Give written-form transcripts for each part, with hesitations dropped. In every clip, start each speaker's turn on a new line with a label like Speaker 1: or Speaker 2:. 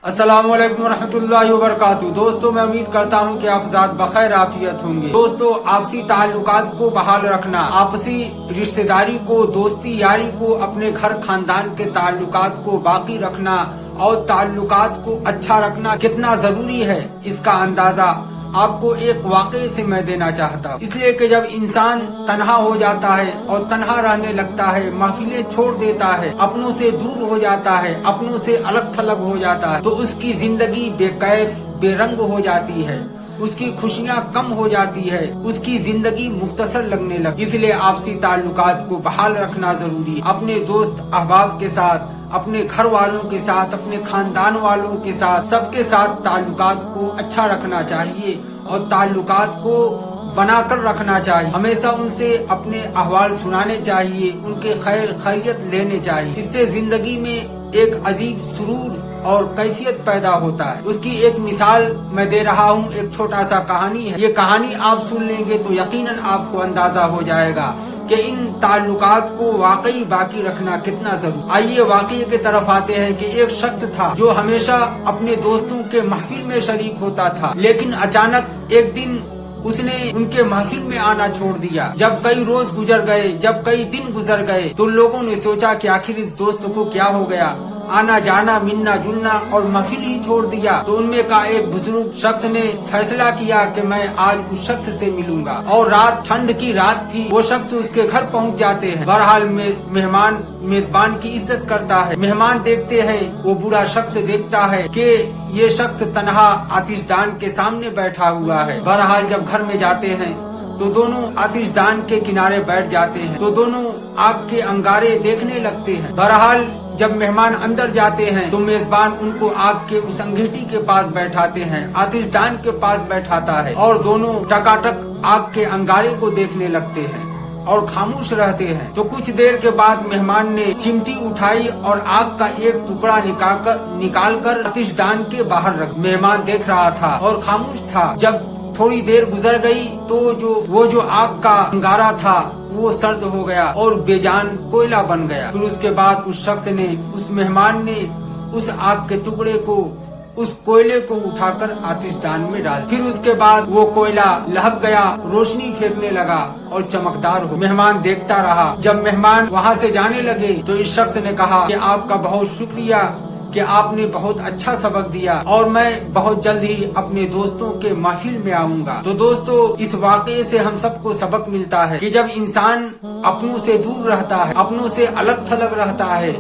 Speaker 1: अस्सलाम वालेकुम रहमतुल्लाहि व बरकातहू। दोस्तों, मैं उम्मीद करता हूँ कि आप ज़ात बखैर आफियत होंगे। दोस्तों, आपसी ताल्लुकात को बहाल रखना, आपसी रिश्तेदारी को, दोस्ती यारी को, अपने घर खानदान के ताल्लुकात को बाकी रखना और ताल्लुकात को अच्छा रखना कितना जरूरी है, इसका अंदाजा आपको एक वाक़े से मैं देना चाहता हूँ। इसलिए कि जब इंसान तन्हा हो जाता है और तन्हा रहने लगता है, महफिलें छोड़ देता है, अपनों से दूर हो जाता है, अपनों से अलग थलग हो जाता है, तो उसकी जिंदगी बेकैफ बेरंग हो जाती है, उसकी खुशियाँ कम हो जाती है, उसकी जिंदगी मुख्तसर लगने लगती। इसलिए आपसी ताल्लुकात को बहाल रखना जरूरी है। अपने दोस्त अहबाब के साथ, अपने घर वालों के साथ, अपने खानदान वालों के साथ, सबके साथ ताल्लुकात को अच्छा रखना चाहिए और ताल्लुकात को बनाकर रखना चाहिए। हमेशा उनसे अपने अहवाल सुनाने चाहिए, उनके खैर खैरियत लेने चाहिए। इससे जिंदगी में एक अजीब सुरूर और कैफियत पैदा होता है। उसकी एक मिसाल मैं दे रहा हूँ, एक छोटा सा कहानी है। ये कहानी आप सुन लेंगे तो यकीनन आपको अंदाजा हो जाएगा कि इन ताल्लुकात को वाकई बाकी रखना कितना जरूरी। आइए वाकई की तरफ आते हैं कि एक शख्स था जो हमेशा अपने दोस्तों के महफिल में शरीक होता था, लेकिन अचानक एक दिन उसने उनके महफिल में आना छोड़ दिया। जब कई रोज गुजर गए, जब कई दिन गुजर गए, तो लोगों ने सोचा कि आखिर इस दोस्त को क्या हो गया, आना जाना मिलना जुलना और महफिल ही छोड़ दिया। तो उनमें का एक बुजुर्ग शख्स ने फैसला किया कि मैं आज उस शख्स से मिलूंगा। और रात, ठंड की रात थी, वो शख्स उसके घर पहुंच जाते हैं। बहरहाल मेहमान मेजबान की इज्जत करता है। मेहमान देखते हैं, वो बूढ़ा शख्स देखता है कि ये शख्स तन्हा आतिशदान के सामने बैठा हुआ है। बहरहाल जब घर में जाते हैं तो दोनों आतिशदान के किनारे बैठ जाते हैं, तो दोनों आग के अंगारे देखने लगते हैं। बहरहाल जब मेहमान अंदर जाते हैं तो मेजबान उनको आग के उस अंगीठी के पास बैठाते हैं, आतिशदान के पास बैठाता है और दोनों टकाटक आग के अंगारे को देखने लगते हैं और खामोश रहते हैं। तो कुछ देर के बाद मेहमान ने चिमटी उठाई और आग का एक टुकड़ा निकाल कर आतिशदान के बाहर रख। मेहमान देख रहा था और खामोश था। जब थोड़ी देर गुजर गई तो वो जो आग का अंगारा था वो सर्द हो गया और बेजान कोयला बन गया। फिर उसके बाद उस शख्स ने, उस मेहमान ने उस आग के टुकड़े को, उस कोयले को उठाकर आतिशदान में डाल। फिर उसके बाद वो कोयला लहक गया, रोशनी फेंकने लगा और चमकदार हो। मेहमान देखता रहा। जब मेहमान वहाँ से जाने लगे तो इस शख्स ने कहा कि आपका बहुत शुक्रिया कि आपने बहुत अच्छा सबक दिया और मैं बहुत जल्द ही अपने दोस्तों के महफिल में आऊंगा। तो दोस्तों, इस वाक़े से हम सबको सबक मिलता है कि जब इंसान अपनों से दूर रहता है, अपनों से अलग थलग रहता है,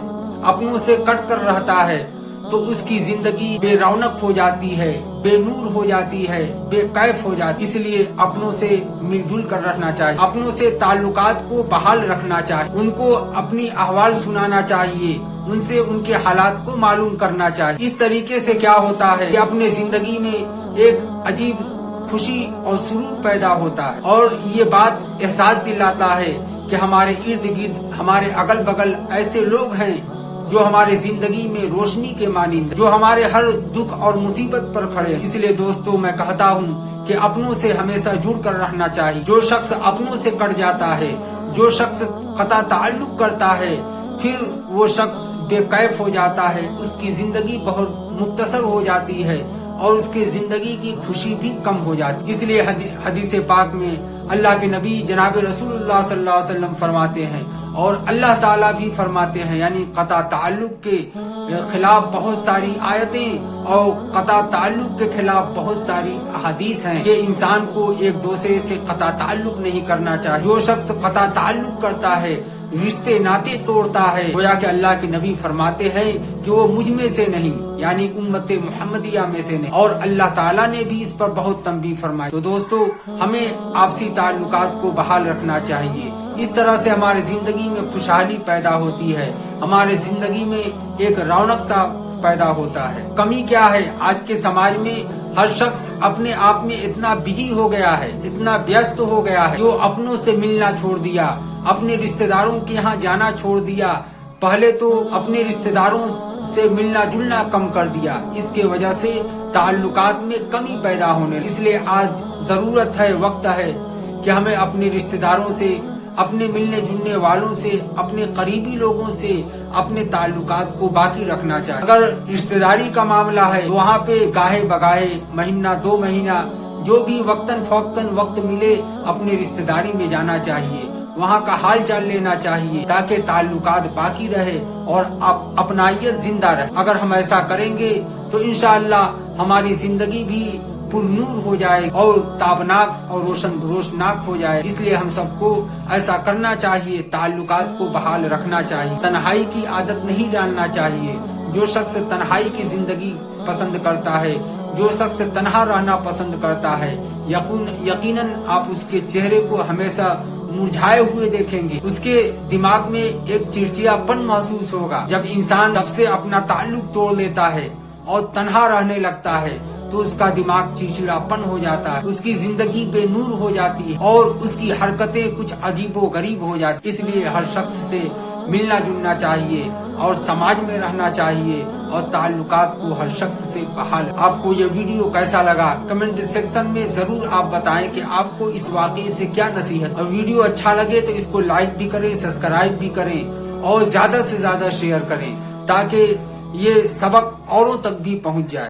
Speaker 1: अपनों से कट कर रहता है, तो उसकी जिंदगी बेरौनक हो जाती है, बेनूर हो जाती है, बेकैफ हो जाती है। इसलिए अपनों से मिलजुल कर रहना चाहिए, अपनों से ताल्लुकात को बहाल रखना चाहिए, उनको अपनी अहवाल सुनाना चाहिए, उनसे उनके हालात को मालूम करना चाहिए। इस तरीके से क्या होता है कि अपने जिंदगी में एक अजीब खुशी और सुरूर पैदा होता है और ये बात एहसास दिलाता है कि हमारे इर्द गिर्द, हमारे अगल बगल ऐसे लोग हैं जो हमारे जिंदगी में रोशनी के मानिंद, जो हमारे हर दुख और मुसीबत पर खड़े हैं। इसलिए दोस्तों, मैं कहता हूँ कि अपनों से हमेशा जुड़ कर रहना चाहिए। जो शख्स अपनों से कट जाता है, जो शख्स कता ताल्लुक करता है, फिर वो शख्स बेकैफ हो जाता है, उसकी जिंदगी बहुत मुख्तसर हो जाती है और उसकी जिंदगी की खुशी भी कम हो जाती है। इसलिए हदीस पाक में अल्लाह के नबी जनाब रसूलुल्लाह सल्लल्लाहु अलैहि वसल्लम फरमाते हैं और अल्लाह ताला भी फरमाते हैं, यानी कता ताल्लुक के खिलाफ बहुत सारी आयतें और कता ताल्लुक के खिलाफ बहुत सारी हदीस हैं कि इंसान को एक दूसरे से कता ताल्लुक नहीं करना चाहिए। जो शख्स कता ताल्लुक करता है, रिश्ते नाते तोड़ता है, गोया कि अल्लाह के नबी फरमाते हैं कि वो मुझ में से नहीं, यानी उम्मते मुहम्मदिया में से नहीं, और अल्लाह ताला ने भी इस पर बहुत तंबीह फरमाई। तो दोस्तों, हमें आपसी ताल्लुकात को बहाल रखना चाहिए। इस तरह से हमारी जिंदगी में खुशहाली पैदा होती है, हमारे जिंदगी में एक रौनक सा पैदा होता है। कमी क्या है, आज के समाज में हर शख्स अपने आप में इतना बिजी हो गया है, इतना व्यस्त हो गया है, जो अपनों से मिलना छोड़ दिया, अपने रिश्तेदारों के यहाँ जाना छोड़ दिया, पहले तो अपने रिश्तेदारों से मिलना जुलना कम कर दिया। इसके वजह से ताल्लुकात में कमी पैदा होने। इसलिए आज जरूरत है, वक्त है कि हमें अपने रिश्तेदारों से, اپنے ملنے جلنے والوں سے، اپنے قریبی لوگوں سے اپنے تعلقات کو باقی رکھنا چاہیے۔ اگر رشتہ داری کا معاملہ ہے تو وہاں پہ گاہے بگاہے مہینہ 2 مہینہ جو بھی وقتاً فوقتاً وقت ملے اپنے رشتہ داری میں جانا چاہیے، وہاں کا حال چال لینا چاہیے تاکہ تعلقات باقی رہے اور اپنائیت زندہ رہے۔ اگر ہم ایسا کریں گے تو انشاءاللہ ہماری زندگی بھی پر نور ہو جائے اور تابناک اور روشناک ہو جائے۔ اس لیے ہم سب کو ایسا کرنا چاہیے، تعلقات کو بحال رکھنا چاہیے، تنہائی کی عادت نہیں ڈالنا چاہیے۔ جو شخص تنہائی کی زندگی پسند کرتا ہے، جو شخص تنہا رہنا پسند کرتا ہے، یقیناً آپ اس کے چہرے کو ہمیشہ مرجھائے ہوئے دیکھیں گے، اس کے دماغ میں ایک چڑچڑا پن محسوس ہوگا۔ جب انسان سب سے اپنا تعلق توڑ لیتا ہے اور تنہا رہنے لگتا ہے تو اس کا دماغ چڑچڑا پن ہو جاتا ہے، اس کی زندگی بے نور ہو جاتی ہے اور اس کی حرکتیں کچھ عجیب و غریب ہو جاتی۔ اس لیے ہر شخص سے ملنا جلنا چاہیے اور سماج میں رہنا چاہیے اور تعلقات کو ہر شخص سے بحال۔ آپ کو یہ ویڈیو کیسا لگا کمنٹ سیکشن میں ضرور آپ بتائیں کہ آپ کو اس واقعے سے کیا نصیحت، اور ویڈیو اچھا لگے تو اس کو لائک بھی کریں، سبسکرائب بھی کریں اور زیادہ سے زیادہ شیئر کریں تاکہ یہ سبق اوروں تک بھی پہنچ جائے۔